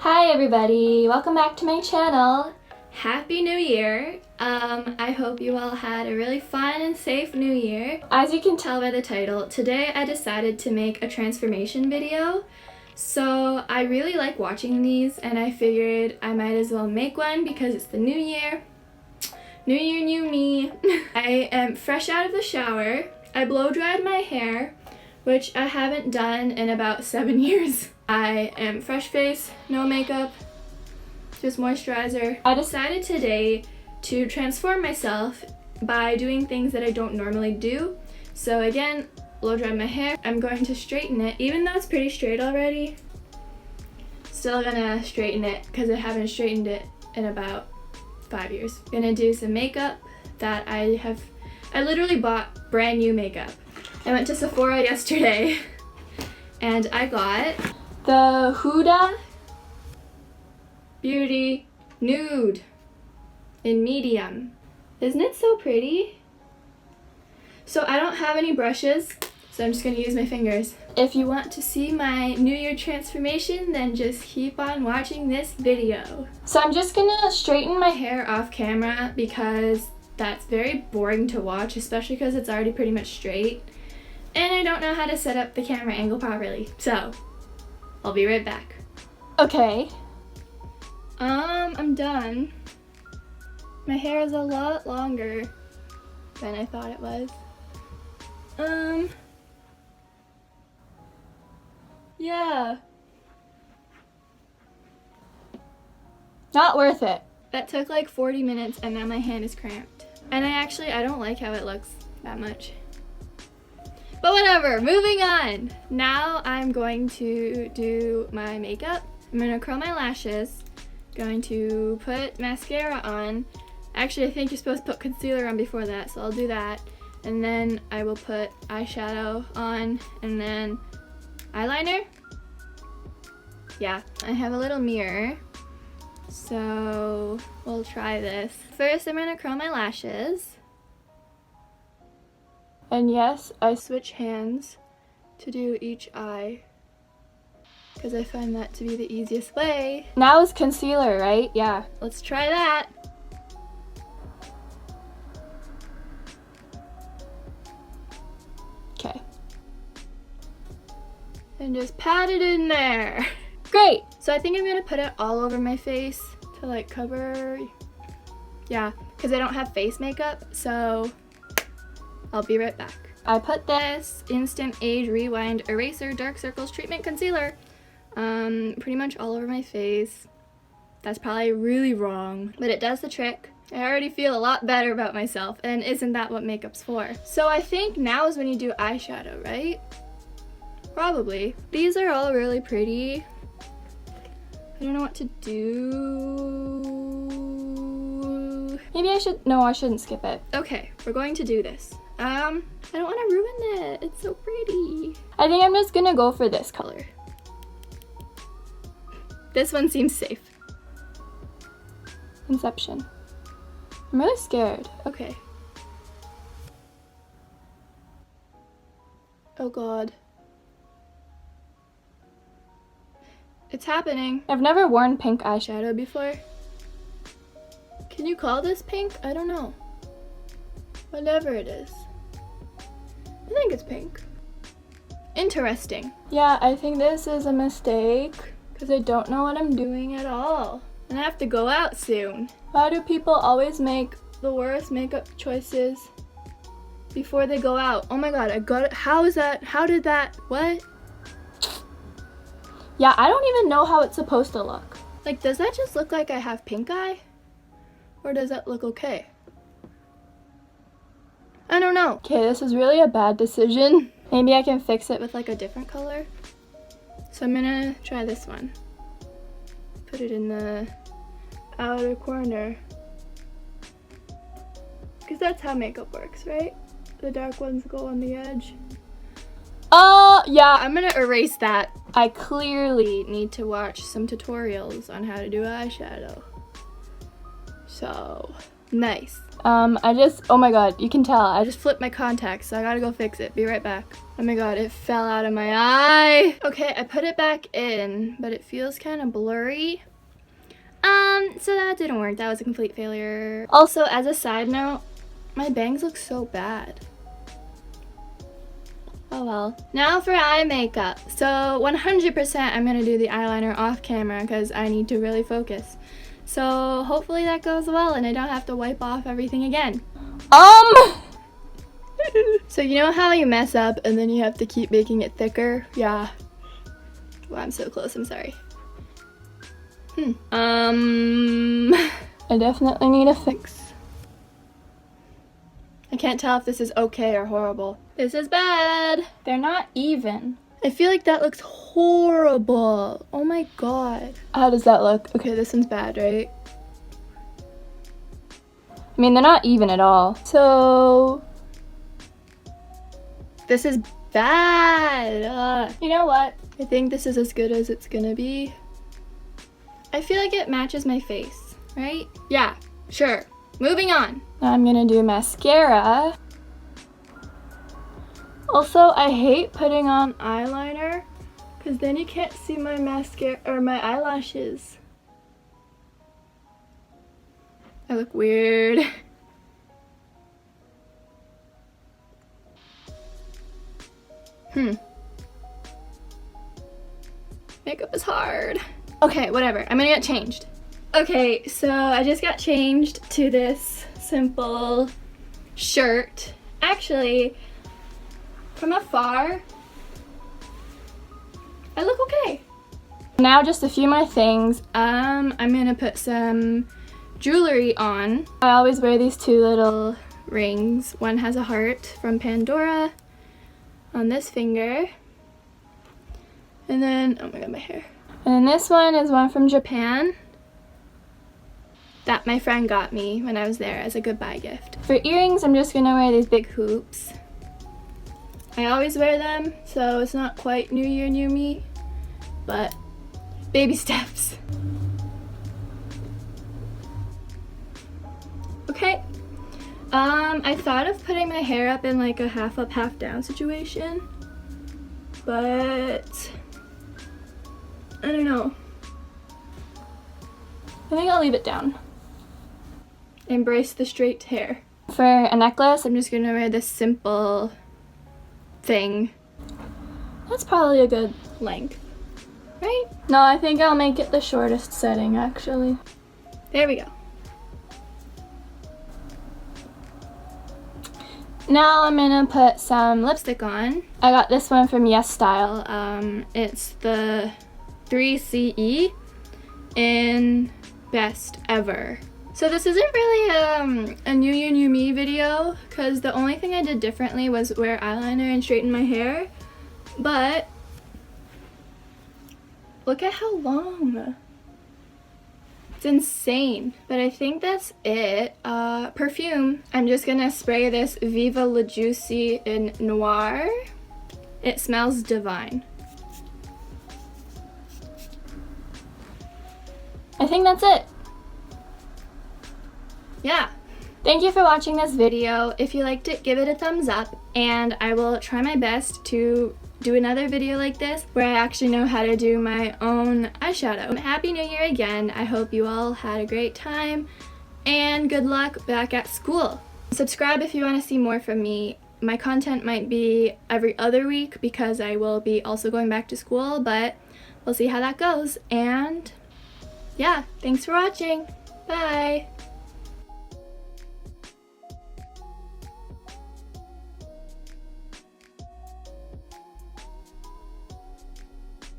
Hi everybody, welcome back to my channel. Happy New Year. I hope you all had a really fun and safe New Year. As you can tell by the title, today I decided to make a transformation video. So I really like watching these and I figured I might as well make one because it's the new year. New year, new me. I am fresh out of the shower. I blow dried my hair, which I haven't done in about 7 years. I am fresh face, no makeup, just moisturizer. I decided today to transform myself by doing things that I don't normally do. So again, blow dry my hair. I'm going to straighten it, even though it's pretty straight already. Still gonna straighten it because I haven't straightened it in about 5 years. Gonna do some makeup that I literally bought brand new makeup. I went to Sephora yesterday and I got the Huda Beauty Nude in medium. Isn't it so pretty? So I don't have any brushes, so I'm just gonna use my fingers. If you want to see my New Year transformation, then just keep on watching this video. So I'm just gonna straighten my hair off camera because that's very boring to watch, especially because it's already pretty much straight. And I don't know how to set up the camera angle properly, so I'll be right back. Okay. I'm done. My hair is a lot longer than I thought it was. Yeah. Not worth it. That took like 40 minutes and now my hand is cramped. And I don't like how it looks that much. But whatever, moving on. Now I'm going to do my makeup. I'm gonna curl my lashes. Going to put mascara on. Actually, I think you're supposed to put concealer on before that, so I'll do that. And then I will put eyeshadow on and then eyeliner. Yeah, I have a little mirror. So we'll try this. First, I'm gonna curl my lashes. And yes, I switch hands to do each eye because I find that to be the easiest way. Now is concealer, right? Yeah, let's try that. Okay. And just pat it in there. Great! So I think I'm gonna put it all over my face to like cover, yeah, because I don't have face makeup, so I'll be right back. I put this Instant Age Rewind Eraser Dark Circles Treatment Concealer pretty much all over my face. That's probably really wrong, but it does the trick. I already feel a lot better about myself, and isn't that what makeup's for? So I think now is when you do eyeshadow, right? Probably. These are all really pretty. I don't know what to do. Maybe I should, no, I shouldn't skip it. Okay, we're going to do this. I don't want to ruin it. It's so pretty. I think I'm just gonna go for this color. This one seems safe. Inception. I'm really scared. Okay. Oh God. It's happening. I've never worn pink eyeshadow before. Can you call this pink? I don't know. Whatever it is. I think it's pink. Interesting. Yeah, I think this is a mistake because I don't know what I'm doing at all. And I have to go out soon. Why do people always make the worst makeup choices before they go out? Oh my God, I got it. How is that? How did that? What? Yeah, I don't even know how it's supposed to look. Like, does that just look like I have pink eye? Or does that look okay? I don't know. Okay, this is really a bad decision. Maybe I can fix it with like a different color. So I'm gonna try this one. Put it in the outer corner. Because that's how makeup works, right? The dark ones go on the edge. Yeah, I'm gonna erase that. I clearly need to watch some tutorials on how to do eyeshadow. So, Nice. Oh my god, you can tell, I just flipped my contacts, so I gotta go fix it. Be right back. Oh my god, it fell out of my eye. Okay, I put it back in, but it feels kind of blurry. So that didn't work. That was a complete failure. Also, as a side note, my bangs look so bad. Oh well. Now for eye makeup. So 100% I'm gonna do the eyeliner off camera because I need to really focus. So hopefully that goes well and I don't have to wipe off everything again. So you know how you mess up and then you have to keep making it thicker? Yeah. Well, I'm so close, I'm sorry. I definitely need a fix. I can't tell if this is okay or horrible. This is bad. They're not even. I feel like that looks horrible. Oh my god. How does that look? Okay, this one's bad, right? I mean, they're not even at all. So, this is bad. You know what? I think this is as good as it's gonna be. I feel like it matches my face, right? Yeah, sure. Moving on. Now I'm gonna do mascara. Also, I hate putting on eyeliner because then you can't see my mascara or my eyelashes. I look weird. Makeup is hard. Okay, whatever. I'm gonna get changed. Okay, so I just got changed to this simple shirt. Actually, from afar, I look okay. Now just a few more things. I'm gonna put some jewelry on. I always wear these two little rings. One has a heart from Pandora on this finger. And then, oh my god, my hair. And then this one is one from Japan that my friend got me when I was there as a goodbye gift. For earrings, I'm just gonna wear these big hoops. I always wear them, so it's not quite New Year, New Me, but baby steps. Okay. I thought of putting my hair up in like a half up, half down situation, but I don't know. I think I'll leave it down. Embrace the straight hair. For a necklace, I'm just gonna wear this simple thing. That's probably a good length, right? No, I think I'll make it the shortest setting, actually. There we go. Now I'm gonna put some lipstick on. I got this one from Yes Style. It's the 3CE in Best Ever. So this isn't really a New Year, New Me video because the only thing I did differently was wear eyeliner and straighten my hair. But look at how long. It's insane. But I think that's it. Perfume. I'm just gonna spray this Viva La Juicy in Noir. It smells divine. I think that's it. Yeah. Thank you for watching this video. If you liked it, give it a thumbs up, and I will try my best to do another video like this where I actually know how to do my own eyeshadow. Happy New Year again. I hope you all had a great time, and good luck back at school. Subscribe if you want to see more from me. My content might be every other week because I will be also going back to school, but we'll see how that goes. And yeah, thanks for watching. Bye!